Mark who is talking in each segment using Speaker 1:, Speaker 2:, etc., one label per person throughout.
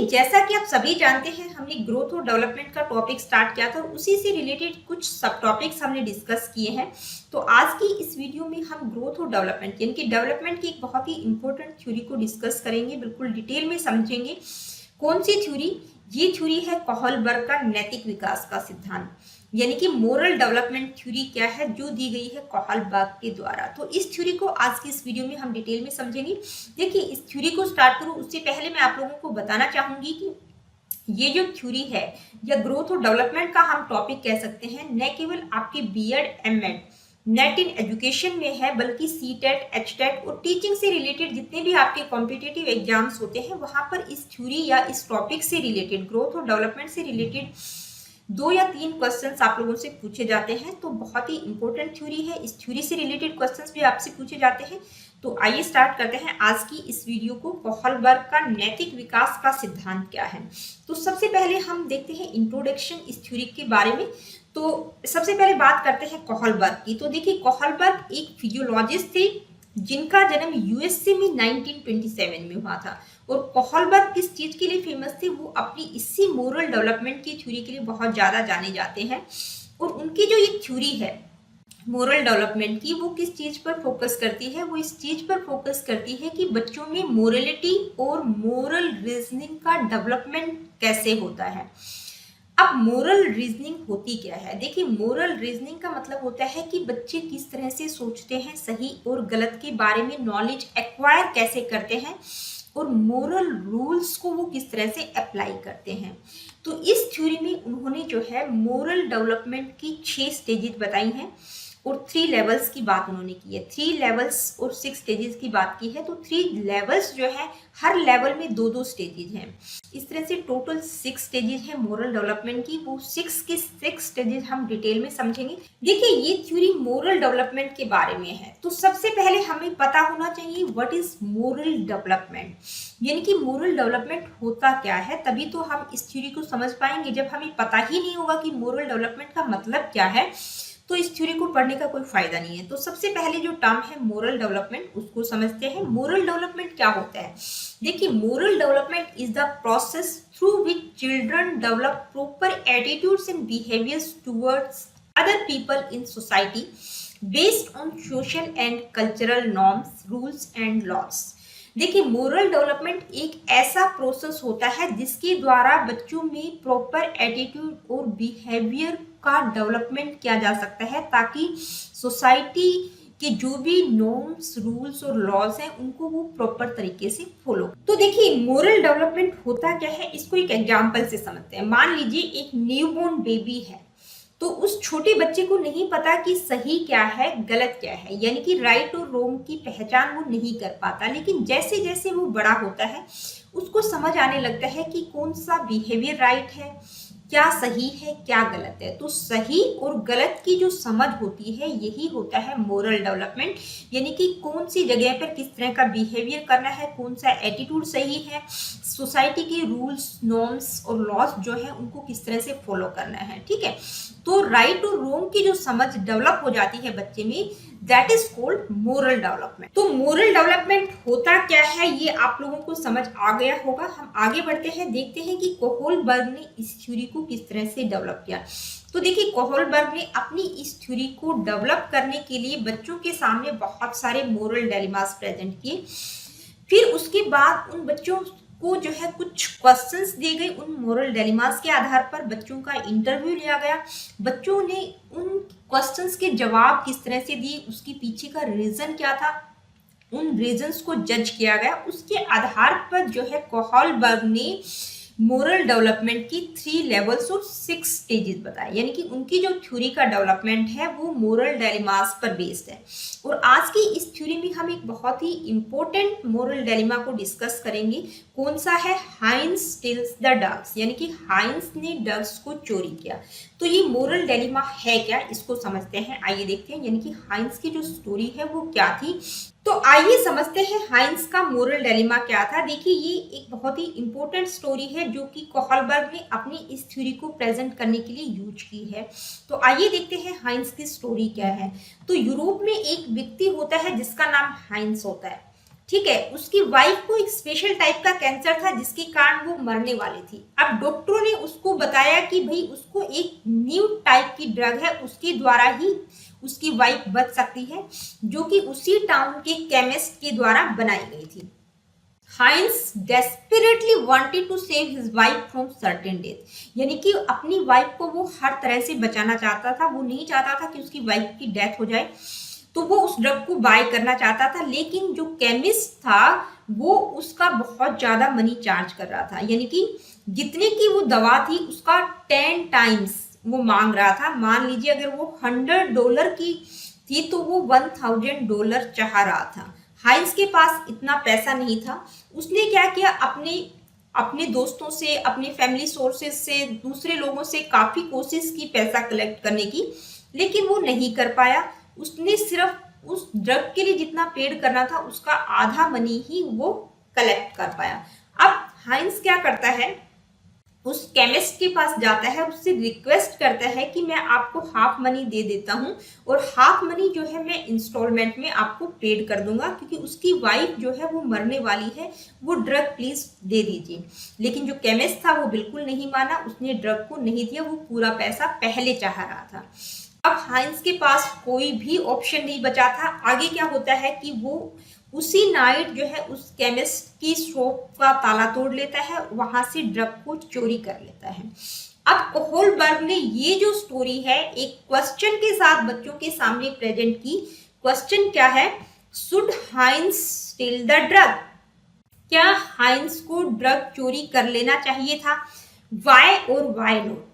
Speaker 1: जैसा कि आप सभी जानते हैं, हमने ग्रोथ और डेवलपमेंट का टॉपिक स्टार्ट किया था और उसी से रिलेटेड कुछ सब टॉपिक्स हमने डिस्कस किए हैं। तो आज की इस वीडियो में हम ग्रोथ और डेवलपमेंट यानी कि डेवलपमेंट की एक बहुत ही इंपॉर्टेंट थ्योरी को डिस्कस करेंगे, बिल्कुल डिटेल में समझेंगे। कौन सी थ्योरी? ये थ्योरी है कोहलबर्ग का नैतिक विकास का सिद्धांत, यानी कि मोरल डेवलपमेंट थ्योरी क्या है जो दी गई है कोहलबर्ग के द्वारा। तो इस थ्योरी को आज की इस वीडियो में हम डिटेल में समझेंगे। देखिए, इस थ्योरी को स्टार्ट करूं उससे पहले मैं आप लोगों को बताना चाहूंगी कि ये जो थ्योरी है या ग्रोथ और डेवलपमेंट का हम टॉपिक कह सकते हैं, न केवल आपके BEd MEd NET in education में है, बल्कि सीटेट, एचटेट और टीचिंग से रिलेटेड जितने भी आपके कॉम्पिटिटिव एग्जाम्स होते हैं वहां पर इस थ्योरी या इस टॉपिक से रिलेटेड, ग्रोथ और डेवलपमेंट से रिलेटेड 2 या 3 क्वेश्चंस आप लोगों से पूछे जाते हैं। तो बहुत ही इंपॉर्टेंट थ्योरी है, इस थ्योरी से रिलेटेड क्वेश्चंस भी आपसे पूछे जाते हैं। तो आइए स्टार्ट करते हैं आज की इस वीडियो को। कोहलबर्ग का नैतिक विकास का सिद्धांत क्या है? तो सबसे पहले हम देखते हैं इंट्रोडक्शन इस थ्योरी के बारे में। तो सबसे पहले बात करते हैं कोहलबर्ग की। तो देखिए, कोहलबर्ग एक फिजियोलॉजिस्ट थे जिनका जन्म यूएसए में 1927 में हुआ था। और कोहलबर्ग किस चीज के लिए फेमस थे? वो अपनी इसी मोरल डेवलपमेंट की थ्योरी के लिए बहुत ज्यादा जाने जाते हैं। और उनकी जो ये थ्योरी है मोरल डेवलपमेंट की, वो किस चीज पर फोकस करती है? वो इस चीज पर फोकस करती है कि बच्चों में मोरलिटी और मोरल रीजनिंग का डेवलपमेंट कैसे होता है। अब मोरल रीजनिंग होती क्या है? देखिए, मोरल रीजनिंग का मतलब होता है कि बच्चे किस तरह से सोचते हैं, सही और गलत के बारे में नॉलेज एक्वायर कैसे करते हैं और मोरल रूल्स को वो किस तरह से अप्लाई करते हैं। तो इस थ्योरी में उन्होंने जो है मोरल डेवलपमेंट की 6 स्टेजेस बताई हैं और 3 लेवल्स की बात उन्होंने की है। 3 लेवल्स और 6 स्टेजेस की बात की है। तो 3 लेवल्स जो है, हर लेवल में 2-2 स्टेजेस हैं। इस तरह से टोटल 6 स्टेजेस है मोरल डेवलपमेंट की। वो 6 के 6 स्टेजेस हम डिटेल में समझेंगे। देखिए, ये थ्योरी मोरल डेवलपमेंट के बारे में है। तो सबसे पहले हमें पता होना चाहिए व्हाट इज मोरल डेवलपमेंट, यानी कि मोरल डेवलपमेंट होता क्या है। तभी तो हम इस थ्योरी को समझ पाएंगे। जब हमें पता ही नहीं होगा कि मोरल डेवलपमेंट का मतलब क्या है, तो इस थ्योरी को पढ़ने का कोई फायदा नहीं है। तो सबसे पहले जो टर्म है मोरल डेवलपमेंट, उसको समझते हैं। मोरल डेवलपमेंट क्या होता है? देखिए, moral development is the process through which children develop proper attitudes and behaviours towards other people in society based on social and cultural norms, rules and laws. देखिए, moral development एक ऐसा process होता है जिसके द्वारा बच्चों में प्रॉपर एटीट्यूड और बिहेवियर का डेवलपमेंट किया जा सकता है, ताकि सोसाइटी के जो भी नॉर्म्स, रूल्स और लॉज हैं उनको वो प्रॉपर तरीके से फॉलो। तो देखिए, मोरल डेवलपमेंट होता क्या है, इसको एक एग्जांपल से समझते हैं। मान लीजिए एक न्यूबॉर्न बेबी है, तो उस छोटे बच्चे को नहीं पता कि सही क्या है, गलत क्या है, यानी कि राइट और रॉन्ग की पहचान वो नहीं कर पाता। लेकिन जैसे जैसे वो बड़ा होता है उसको समझ आने लगता है कि कौन सा बिहेवियर राइट है, क्या सही है, क्या गलत है। तो सही और गलत की जो समझ होती है, यही होता है मोरल डेवलपमेंट, यानी कि कौन सी जगह पर किस तरह का बिहेवियर करना है, कौन सा एटीट्यूड सही है, सोसाइटी के रूल्स, नॉर्म्स और लॉज जो है उनको किस तरह से फॉलो करना है। ठीक है, तो राइट और रॉन्ग की जो समझ डेवलप हो जाती है बच्चे में, that is called moral development. तो मोरल डेवलपमेंट होता क्या है, ये आप लोगों को समझ आ गया होगा। हम आगे बढ़ते हैं, देखते हैं कि कोहलबर्ग ने इस थ्योरी को किस तरह से डेवलप किया। तो देखिए, कोहलबर्ग ने अपनी इस थ्योरी को डेवलप करने के लिए बच्चों के सामने बहुत सारे मोरल डायलेमास प्रेजेंट किए। फिर उसके बाद उन बच्चों को जो है कुछ क्वेश्चंस दिए गए। उन मोरल डायलेमास के आधार पर बच्चों का इंटरव्यू लिया गया। बच्चों ने उन क्वेश्चंस के जवाब किस तरह से दिए, उसके पीछे का रीजन क्या था, उन रीजंस को जज किया गया। उसके आधार पर जो है कोहलबर्ग ने मोरल डेवलपमेंट की 3 लेवल्स और 6 स्टेजेस बताए, यानी कि उनकी जो थ्योरी का डेवलपमेंट है वो मोरल डायलेमास पर बेस्ड है। और आज की इस थ्योरी में हम एक बहुत ही इंपॉर्टेंट मोरल डायलेमा को डिस्कस करेंगे। कौन सा है? हाइंस स्टील्स द डक्स, यानी कि हाइंस ने डक्स को चोरी किया। तो ये मोरल डायलेमा है क्या, इसको समझते हैं। आइए देखते हैं, यानी कि हाइंस की जो स्टोरी है वो क्या थी। तो आइए समझते हैं हाइंस का मोरल डायलेमा क्या था। देखिए, ये एक बहुत ही इंपॉर्टेंट स्टोरी है जो कि कोहलबर्ग ने अपनी इस थ्योरी को प्रेजेंट करने के लिए यूज की है। तो आइए देखते हैं हाइंस की स्टोरी क्या है। तो यूरोप में एक व्यक्ति होता है जिसका नाम हाइंस होता है। ठीक है, उसकी वाइफ को एक स्पेशल टाइप का कैंसर था जिसके कारण वो मरने वाली थी। अब डॉक्टरों ने उसको बताया कि भाई उसको एक न्यू टाइप की ड्रग है, उसके द्वारा ही उसकी वाइफ बच सकती है, जो कि उसी टाउन के केमिस्ट के द्वारा बनाई गई थी। Heinz desperately wanted to save his wife from certain death, यानी कि अपनी वाइफ को वो हर तरह से बचाना चाहता था। वो नहीं चाहता था कि उसकी वाइफ की डेथ हो जाए, तो वो उस ड्रग को बाय करना चाहता था। लेकिन जो केमिस्ट था वो उसका बहुत ज्यादा मनी चार्ज कर रहा था, यानी कि जितने की वो दवा थी उसका 10 टाइम्स वो मांग रहा था। मान लीजिए अगर वो $100 की थी तो वो $1000 चाह रहा था। हाइंस के पास इतना पैसा नहीं था। उसने क्या किया, अपने अपने दोस्तों से, अपने फैमिली सोर्सेज से, दूसरे लोगों से काफी कोशिश की पैसा कलेक्ट करने की, लेकिन वो नहीं कर पाया। उसने सिर्फ उस ड्रग के लिए जितना पेड करना था उसका आधा मनी ही वो कलेक्ट कर पाया। अब हाइंस क्या करता है, उस केमिस्ट के पास जाता है, उससे रिक्वेस्ट करता है कि मैं आपको हाफ मनी दे देता हूं और हाफ मनी जो है मैं इंस्टॉलमेंट में आपको पेड कर दूंगा, क्योंकि उसकी वाइफ जो है वो मरने वाली है, वो ड्रग प्लीज दे दीजिए। लेकिन जो केमिस्ट था वो बिल्कुल नहीं माना, उसने ड्रग को नहीं दिया, वो पूरा पैसा पहले चाह रहा था। अब हाइंस के पास कोई भी ऑप्शन नहीं बचा था। आगे क्या होता है कि वो उसी नाइट जो है उस केमिस्ट की शॉप का ताला तोड़ लेता है, वहां से ड्रग को चोरी कर लेता है। अब कोहलबर्ग ने ये जो स्टोरी है एक क्वेश्चन के साथ बच्चों के सामने प्रेजेंट की। क्वेश्चन क्या है, शुड हाइंस स्टील द ड्रग, क्या हाइंस को ड्रग चोरी कर लेना चाहिए था, वाई और वाई नॉट,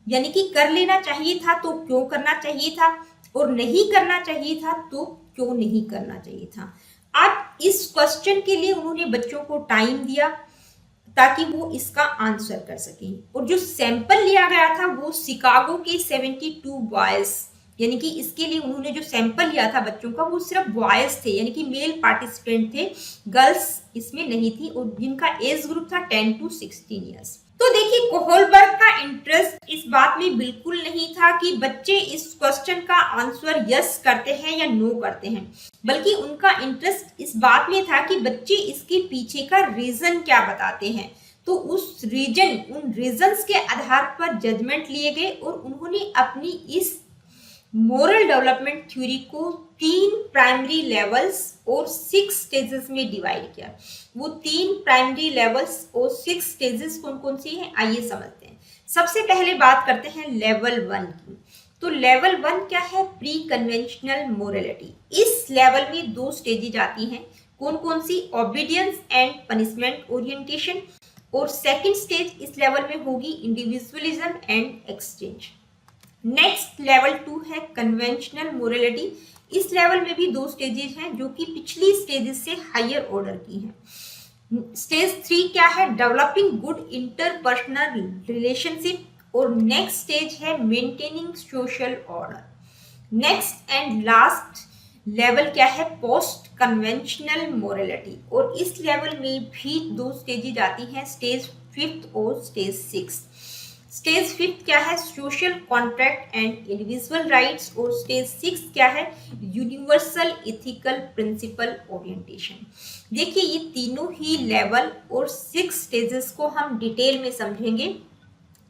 Speaker 1: यानी कि कर लेना चाहिए था तो क्यों करना चाहिए था, और नहीं करना चाहिए था तो क्यों नहीं करना चाहिए था। अब इस क्वेश्चन के लिए उन्होंने बच्चों को टाइम दिया ताकि वो इसका आंसर कर सकें। और जो सैंपल लिया गया था वो शिकागो के 72 बॉयज, यानी कि इसके लिए उन्होंने जो सैंपल लिया था बच्चों का वो सिर्फ बॉयज थे, यानी कि मेल पार्टिसिपेंट थे, गर्ल्स इसमें नहीं थी, और जिनका एज ग्रुप था 10 to 16 ईयर्स। तो देखिए कोहलबर्ग का इंटरेस्ट इस बात में बिल्कुल नहीं था कि बच्चे इस क्वेश्चन का आंसर यस करते हैं या नो करते हैं, बल्कि उनका इंटरेस्ट इस बात में था कि बच्चे इसके पीछे का रीजन क्या बताते हैं। तो उन रीजंस के आधार पर जजमेंट लिए गए और उन्होंने अपनी इस मोरल डेवलपमेंट थ्योरी को 3 प्राइमरी लेवल्स और 6 स्टेजेस में डिवाइड किया। वो 3 प्राइमरी लेवल्स और 6 स्टेजेस कौन कौन सी हैं, आइए समझते हैं। सबसे पहले बात करते हैं लेवल 1 की। तो लेवल 1 क्या है, प्री कन्वेंशनल मोरलिटी। इस लेवल में 2 स्टेजेज आती हैं, कौन कौन सी, ओबीडियंस एंड पनिशमेंट ओरिएंटेशन, और सेकंड स्टेज इस लेवल में होगी individualism and exchange. Next level 2 है कन्वेंशनल मोरलिटी। इस लेवल में भी 2 स्टेजेस हैं जो कि पिछली स्टेजेस से हायर ऑर्डर की हैं। स्टेज 3 क्या है, डेवलपिंग गुड इंटरपर्सनल रिलेशनशिप, और नेक्स्ट स्टेज है maintaining social order. Next and last level क्या है, पोस्ट कन्वेंशनल मोरलिटी, और इस लेवल में भी 2 स्टेजेज आती हैं, स्टेज 5th और स्टेज 6। स्टेज 5th क्या है, social contract and individual rights, और स्टेज 6 क्या है, यूनिवर्सल इथिकल प्रिंसिपल ओरिएंटेशन। देखिए ये तीनों ही लेवल और 6 स्टेजेस को हम डिटेल में समझेंगे।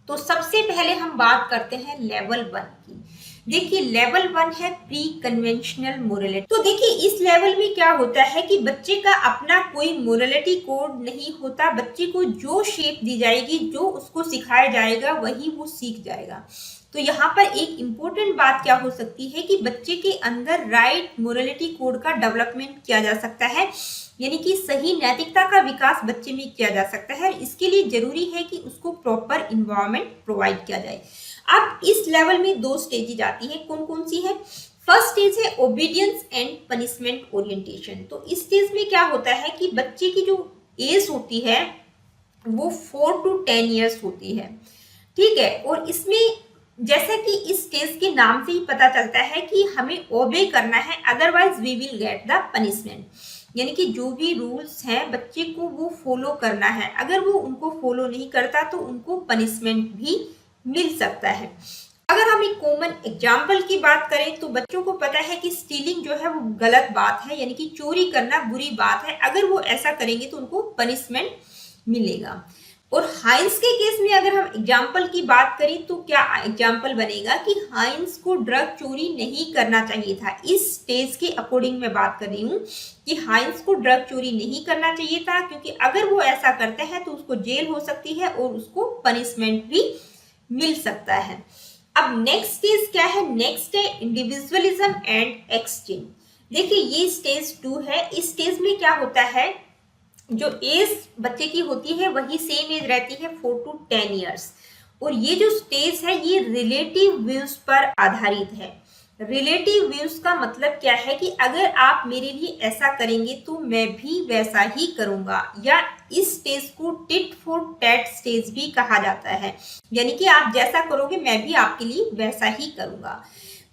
Speaker 1: तो सबसे पहले हम बात करते हैं लेवल 1 की। देखिए लेवल 1 है प्री कन्वेंशनल मोरलिटी। तो देखिए इस लेवल में क्या होता है कि बच्चे का अपना कोई मोरलिटी कोड नहीं होता। बच्चे को जो शेप दी जाएगी, जो उसको सिखाया जाएगा वही वो सीख जाएगा। तो यहाँ पर एक इम्पोर्टेंट बात क्या हो सकती है कि बच्चे के अंदर राइट मोरलिटी कोड का डेवलपमेंट किया जा सकता है, यानी कि सही नैतिकता का विकास बच्चे में किया जा सकता है। इसके लिए जरूरी है कि उसको प्रॉपर इन्वायरमेंट प्रोवाइड किया जाए। अब इस लेवल में 2 स्टेजेज आती है, कौन कौन सी है। फर्स्ट स्टेज है ओबीडियंस एंड पनिशमेंट ओरिएंटेशन। तो इस स्टेज में क्या होता है कि बच्चे की जो एज होती है वो 4 to 10 ईयर्स होती है, ठीक है। और इसमें जैसा कि इस स्टेज के नाम से ही पता चलता है कि हमें ओबे करना है, otherwise we will get the punishment, यानी कि जो भी रूल्स हैं बच्चे को वो फॉलो करना है। अगर वो उनको फॉलो नहीं करता तो उनको पनिशमेंट भी मिल सकता है। अगर हम एक कॉमन एग्जाम्पल की बात करें तो बच्चों को पता है कि स्टीलिंग जो है वो गलत बात है, यानी कि चोरी करना बुरी बात है। अगर वो ऐसा करेंगे तो उनको पनिशमेंट मिलेगा। और हाइंस के केस में अगर हम एग्जाम्पल की बात करें तो क्या एग्जाम्पल बनेगा कि हाइंस को ड्रग चोरी नहीं करना चाहिए था। इस स्टेज के अकॉर्डिंग मैं बात कर रही हूँ कि हाइंस को ड्रग चोरी नहीं करना चाहिए था, क्योंकि अगर वो ऐसा करता है तो उसको जेल हो सकती है और उसको पनिशमेंट भी मिल सकता है। अब नेक्स्ट स्टेज क्या है? नेक्स्ट है इंडिविजुअलिज्म एंड एक्सचेंज। देखिए ये स्टेज 2 है। इस स्टेज में क्या होता है, जो एज बच्चे की होती है वही सेम एज रहती है 4 to 10 ईयर्स। और ये जो स्टेज है ये रिलेटिव व्यूज पर आधारित है। रिलेटिव व्यूज का मतलब क्या है कि अगर आप मेरे लिए ऐसा करेंगे तो मैं भी वैसा ही करूंगा, या इस स्टेज को टिट फॉर टैट स्टेज भी कहा जाता है, यानी कि आप जैसा करोगे मैं भी आपके लिए वैसा ही करूंगा।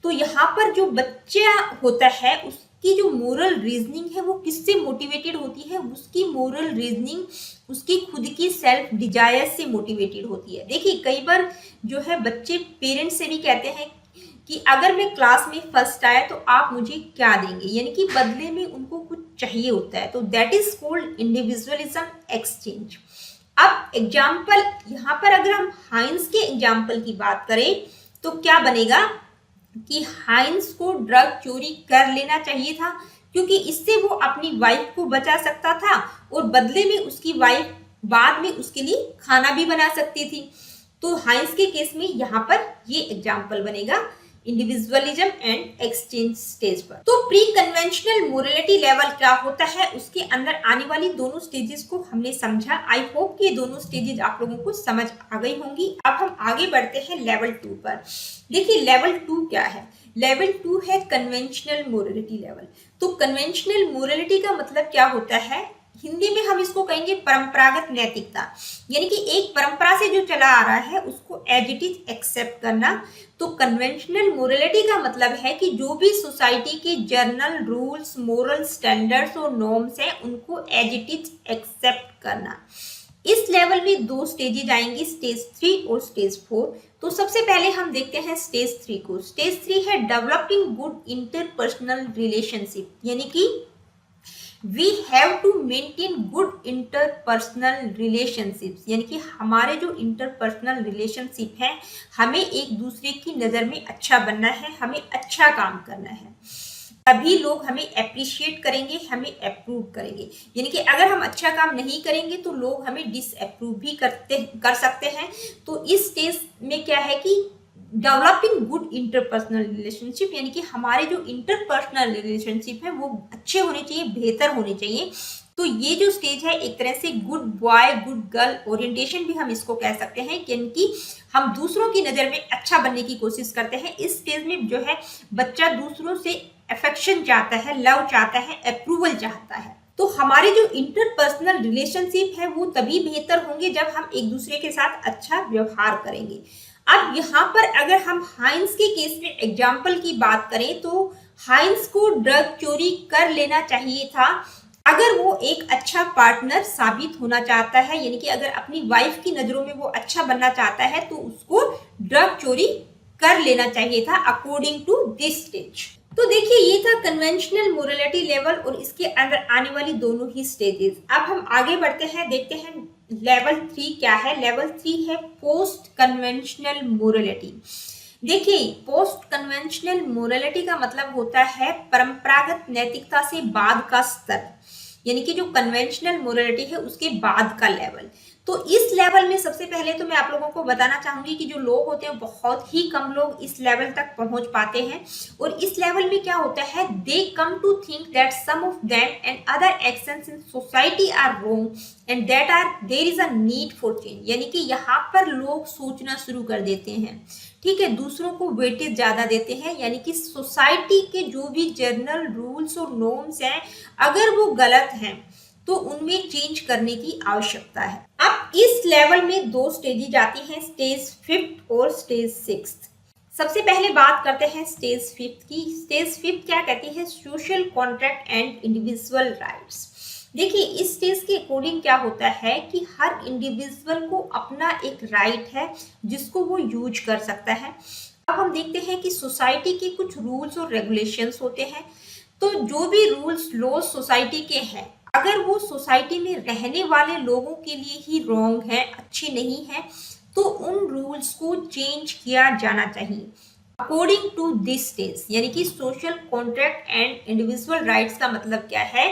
Speaker 1: तो यहाँ पर जो बच्चा होता है उसकी जो मोरल रीजनिंग है वो किससे मोटिवेटेड होती है? उसकी मोरल रीजनिंग उसकी खुद की सेल्फ डिजायर से मोटिवेटेड होती है। देखिए कई बार जो है बच्चे पेरेंट्स से भी कहते हैं कि अगर मैं क्लास में फर्स्ट आया तो आप मुझे क्या देंगे, यानी कि बदले में उनको कुछ चाहिए होता है। तो that is called individualism exchange. अब एग्जाम्पल यहाँ पर अगर हम हाइंस के एग्जाम्पल की बात करें तो क्या बनेगा कि हाइंस को ड्रग चोरी कर लेना चाहिए था, क्योंकि इससे वो अपनी वाइफ को बचा सकता था और बदले में उसकी वाइफ बाद में उसके लिए खाना भी बना सकती थी। तो हाइंस के केस में यहाँ पर ये एग्जाम्पल बनेगा इंडिविजुअलिज्म एंड एक्सचेंज स्टेज पर। तो प्री कन्वेंशनल मोरलिटी लेवल क्या होता है, उसके अंदर आने वाली दोनों स्टेजेस को हमने समझा। आई होप कि ये दोनों स्टेजेस आप लोगों को समझ आ गई होंगी। अब हम आगे बढ़ते हैं लेवल 2 पर। देखिए लेवल 2 क्या है? लेवल 2 है कन्वेंशनल मोरलिटी लेवल। तो कन्वेंशनल मोरलिटी का मतलब क्या होता है? हिंदी में हम इसको कहेंगे परंपरागत नैतिकता, यानी कि एक परंपरा से जो चला आ रहा है उसको एज इट इज एक्सेप्ट करना। तो कन्वेंशनल मोरलिटी का मतलब है कि जो भी सोसाइटी के जर्नल रूल्स, मोरल स्टैंडर्ड्स और नॉर्म्स हैं उनको एज इट इज एक्सेप्ट करना। इस लेवल में दो स्टेजेज आएंगी, स्टेज 3 और स्टेज 4। तो सबसे पहले हम देखते हैं स्टेज 3 को। स्टेज 3 है डेवलपिंग गुड इंटरपर्सनल रिलेशनशिप, यानी कि we have to maintain good interpersonal relationships, यानी कि हमारे जो इंटरपर्सनल रिलेशनशिप है हमें एक दूसरे की नज़र में अच्छा बनना है, हमें अच्छा काम करना है, तभी लोग हमें अप्रिशिएट करेंगे, हमें अप्रूव करेंगे। यानी कि अगर हम अच्छा काम नहीं करेंगे तो लोग हमें डिसअप्रूव भी कर सकते हैं। तो इस स्टेज में क्या है कि डेवलपिंग गुड इंटरपर्सनल रिलेशनशिप, यानी कि हमारे जो इंटरपर्सनल रिलेशनशिप है वो अच्छे होने चाहिए, बेहतर होने चाहिए। तो ये जो स्टेज है एक तरह से good boy good girl orientation भी हम इसको कह सकते हैं, क्योंकि हम दूसरों की नज़र में अच्छा बनने की कोशिश करते हैं। इस स्टेज में जो है बच्चा दूसरों से अफेक्शन चाहता है, लव चाहता है, अप्रूवल चाहता है। तो हमारे जो इंटरपर्सनल रिलेशनशिप है वो तभी बेहतर होंगे जब हम एक दूसरे के साथ अच्छा व्यवहार करेंगे। अब यहाँ पर अगर हम हाइंस के केस में एग्जाम्पल की बात करें तो हाइंस को ड्रग चोरी कर लेना चाहिए था अगर वो एक अच्छा पार्टनर साबित होना चाहता है, यानी कि अगर अपनी वाइफ की नजरों में वो अच्छा बनना चाहता है तो उसको ड्रग चोरी कर लेना चाहिए था अकॉर्डिंग टू दिस स्टेज। तो देखिए ये था कन्वेंशनल मोरलिटी लेवल और इसके अंदर आने वाली दोनों ही स्टेजेस। अब हम आगे बढ़ते हैं, देखते हैं लेवल 3 क्या है। लेवल 3 है पोस्ट कन्वेंशनल मोरलिटी। देखिए पोस्ट कन्वेंशनल मोरलिटी का मतलब होता है परंपरागत नैतिकता से बाद का स्तर, यानी कि जो कन्वेंशनल मोरलिटी है उसके बाद का लेवल। तो इस लेवल में सबसे पहले तो मैं आप लोगों को बताना चाहूंगी कि जो लोग होते हैं बहुत ही कम लोग इस लेवल तक पहुंच पाते हैं। और इस लेवल में क्या होता है, they come to think that some of them and other actions in society are wrong and that are there is a need for change, यानी कि यहाँ पर लोग सोचना शुरू कर देते हैं, ठीक है, दूसरों को वेटेज ज्यादा देते हैं, यानी कि सोसाइटी के जो भी जर्नल रूल्स और नॉर्म्स हैं अगर वो गलत हैं तो उनमें चेंज करने की आवश्यकता है। अब इस लेवल में दो स्टेजेज आती हैं, स्टेज 5 और स्टेज 6। सबसे पहले बात करते हैं स्टेज 5 की। स्टेज 5 क्या कहती है, social contract and individual rights. देखिए इस स्टेज के अकॉर्डिंग क्या होता है कि हर इंडिविजुअल को अपना एक राइट है जिसको वो यूज कर सकता है। अब हम देखते हैं कि सोसाइटी के कुछ रूल्स और रेगुलेशंस होते हैं। तो जो भी रूल्स लॉज सोसाइटी के हैं, अगर वो सोसाइटी में रहने वाले लोगों के लिए ही रॉन्ग है, अच्छे नहीं है, तो उन रूल्स को चेंज किया जाना चाहिए अकॉर्डिंग टू दिस स्टेज। यानी कि social contract and individual rights का मतलब क्या है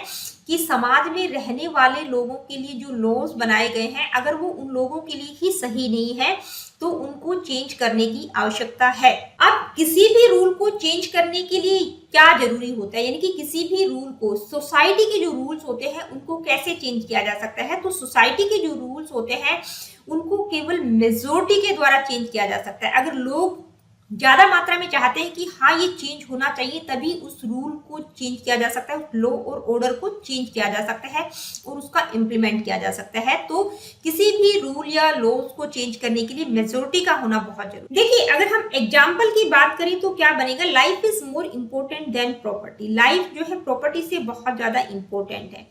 Speaker 1: कि समाज में रहने वाले लोगों के लिए जो लॉज बनाए गए हैं, अगर वो उन लोगों के लिए ही सही नहीं है तो उनको चेंज करने की आवश्यकता है। अब किसी भी रूल को चेंज करने के लिए क्या जरूरी होता है, यानी कि किसी भी रूल को, सोसाइटी के जो रूल्स होते हैं उनको कैसे चेंज किया जा सकता है। तो सोसाइटी के जो रूल्स होते हैं उनको केवल मेजोरिटी के द्वारा चेंज किया जा सकता है। अगर लोग ज्यादा मात्रा में चाहते हैं कि हाँ ये चेंज होना चाहिए, तभी उस रूल को चेंज किया जा सकता है, उस लॉ और ऑर्डर को चेंज किया जा सकता है और उसका इम्प्लीमेंट किया जा सकता है। तो किसी भी रूल या लॉज को चेंज करने के लिए मेजोरिटी का होना बहुत जरूरी। देखिए, अगर हम एग्जाम्पल की बात करें तो क्या बनेगा, life is more important then property. Life जो है प्रॉपर्टी से बहुत ज्यादा इंपॉर्टेंट है।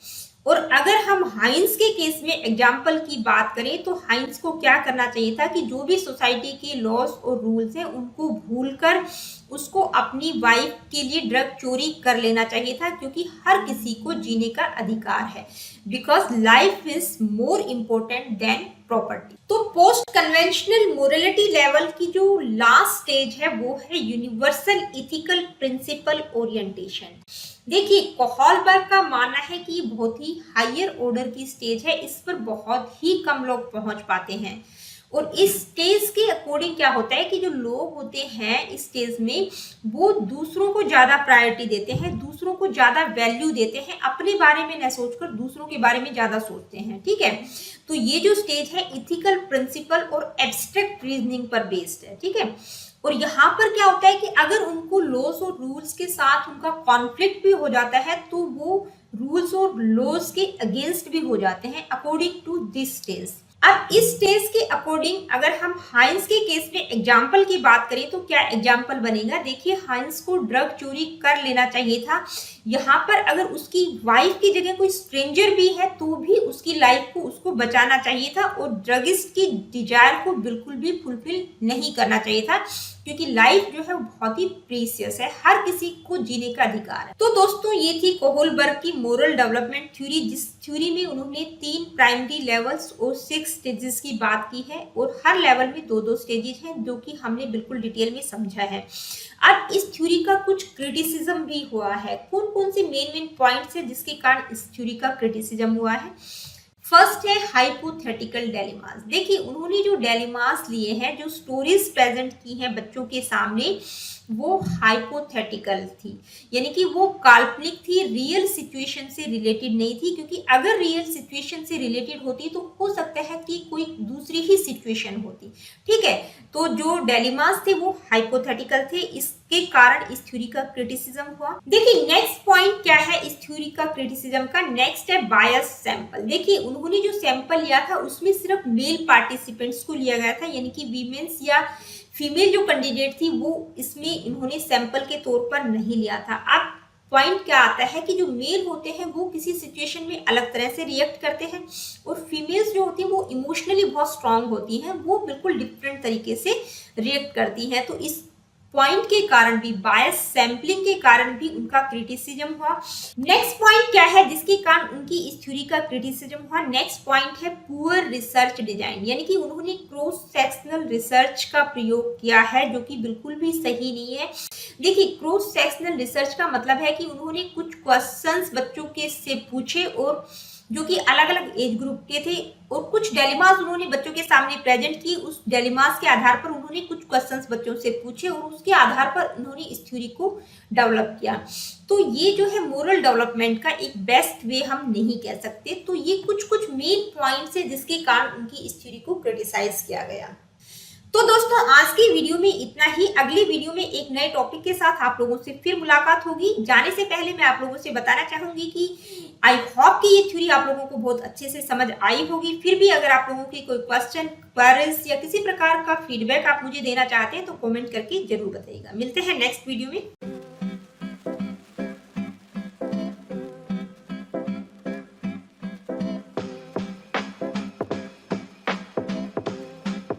Speaker 1: और अगर हम हाइंस के केस में एग्जाम्पल की बात करें तो हाइंस को क्या करना चाहिए था कि जो भी सोसाइटी के लॉज और रूल्स हैं उनको भूलकर उसको अपनी वाइफ के लिए ड्रग चोरी कर लेना चाहिए था, क्योंकि हर किसी को जीने का अधिकार है, because life is more important then property. तो पोस्ट कन्वेंशनल मोरलिटी लेवल की जो लास्ट स्टेज है वो है यूनिवर्सल इथिकल प्रिंसिपल ओरिएंटेशन। देखिए, कोहलबर्ग का मानना है कि बहुत ही हायर ऑर्डर की स्टेज है, इस पर बहुत ही कम लोग पहुंच पाते हैं। और इस स्टेज के अकॉर्डिंग क्या होता है कि जो लोग होते हैं इस स्टेज में वो दूसरों को ज्यादा प्रायोरिटी देते हैं, दूसरों को ज्यादा वैल्यू देते हैं, अपने बारे में न सोचकर दूसरों के बारे में ज्यादा सोचते हैं। ठीक है, तो ये जो स्टेज है इथिकल प्रिंसिपल और एब्स्ट्रैक्ट रीजनिंग पर बेस्ड है। ठीक है, और यहाँ पर क्या होता है कि अगर उनको लॉस और रूल्स के साथ उनका कॉन्फ्लिक्ट भी हो जाता है तो वो रूल्स और लॉस के अगेंस्ट भी हो जाते हैं अकॉर्डिंग टू दिस स्टेज। अब इस स्टेज के अकॉर्डिंग अगर हम हाइंस के केस में एग्जाम्पल की बात करें तो क्या एग्जाम्पल बनेगा, देखिए हाइंस को ड्रग चोरी कर लेना चाहिए था। यहाँ पर अगर उसकी वाइफ की जगह कोई स्ट्रेंजर भी है तो भी उसकी लाइफ को उसको बचाना चाहिए था और ड्रगिस्ट की डिजायर को बिल्कुल भी फुलफिल नहीं करना चाहिए था, क्योंकि लाइफ जो है बहुत ही प्रीशियस है, हर किसी को जीने का अधिकार है। तो दोस्तों, ये थी कोहलबर्ग की मोरल डेवलपमेंट थ्योरी, जिस थ्योरी में उन्होंने 3 प्राइमरी लेवल्स और 6 स्टेजेस की बात की है और हर लेवल में 2-2 स्टेजेस हैं, जो कि हमने बिल्कुल डिटेल में समझा है। अब इस थ्योरी का कुछ क्रिटिसिज्म भी हुआ है। कौन कौन से मेन पॉइंट्स है जिसके कारण इस थ्योरी का क्रिटिसिज्म हुआ है? फर्स्ट है हाइपोथेटिकल डेलिमास। देखिए, उन्होंने जो डेलिमास लिए हैं, जो स्टोरीज प्रेजेंट की हैं बच्चों के सामने, वो हाइपोथेटिकल थी, यानी कि वो काल्पनिक थी, रियल सिचुएशन से रिलेटेड नहीं थी। क्योंकि अगर रियल सिचुएशन से रिलेटेड होती तो हो सकता है कि कोई दूसरी ही सिचुएशन होती। ठीक है, तो जो डेलिमास थे वो हाइपोथेटिकल थे, इसके कारण इस थ्योरी का क्रिटिसिज्म हुआ। देखिए, नेक्स्ट पॉइंट क्या है इस थ्योरी का क्रिटिसिज्म का? नेक्स्ट है बायस सैंपल। देखिए, उन्होंने जो सैंपल लिया था उसमें सिर्फ मेल पार्टिसिपेंट्स को लिया गया था, यानी कि वीमेन्स या फीमेल जो कैंडिडेट थी वो इसमें इन्होंने सैंपल के तौर पर नहीं लिया था। अब पॉइंट क्या आता है कि जो मेल होते हैं वो किसी सिचुएशन में अलग तरह से रिएक्ट करते हैं और फीमेल्स जो होती हैं वो इमोशनली बहुत स्ट्रांग होती हैं, वो बिल्कुल डिफरेंट तरीके से रिएक्ट करती हैं। तो इस पॉइंट के कारण भी, बायस सैंपलिंग के कारण भी उनका क्रिटिसिज्म हुआ। नेक्स्ट पॉइंट क्या है जिसके कारण उनकी इस थ्योरी का क्रिटिसिज्म हुआ? नेक्स्ट पॉइंट है पुअर रिसर्च डिजाइन, यानी कि उन्होंने क्रॉस सेक्शनल रिसर्च का प्रयोग किया है, जो कि बिल्कुल भी सही नहीं है। देखिए, क्रॉस सेक्शनल रिसर्च का मतलब है कि उन्होंने कुछ क्वेश्चंस बच्चों के से पूछे और जो कि अलग अलग एज ग्रुप के थे और कुछ डेलिमास उन्होंने बच्चों के सामने प्रेजेंट की। उस डेलिमास के आधार पर उन्होंने कुछ क्वेश्चंस बच्चों से पूछे और उसके आधार पर उन्होंने इस थ्योरी को डेवलप किया। तो ये जो है मोरल डेवलपमेंट का एक बेस्ट वे हम नहीं कह सकते। तो ये कुछ मेन पॉइंट्स है जिसके कारण उनकी इस थ्योरी को क्रिटिसाइज किया गया। तो दोस्तों, आज की वीडियो में इतना ही। अगली वीडियो में एक नए टॉपिक के साथ आप लोगों से फिर मुलाकात होगी। जाने से पहले मैं आप लोगों से बताना चाहूंगी कि आई होप कि ये थ्योरी आप लोगों को बहुत अच्छे से समझ आई होगी। फिर भी अगर आप लोगों की कोई क्वेश्चन, क्वेरीज या किसी प्रकार का फीडबैक आप मुझे देना चाहते हैं तो कमेंट करके जरूर बताइएगा। मिलते हैं नेक्स्ट वीडियो में।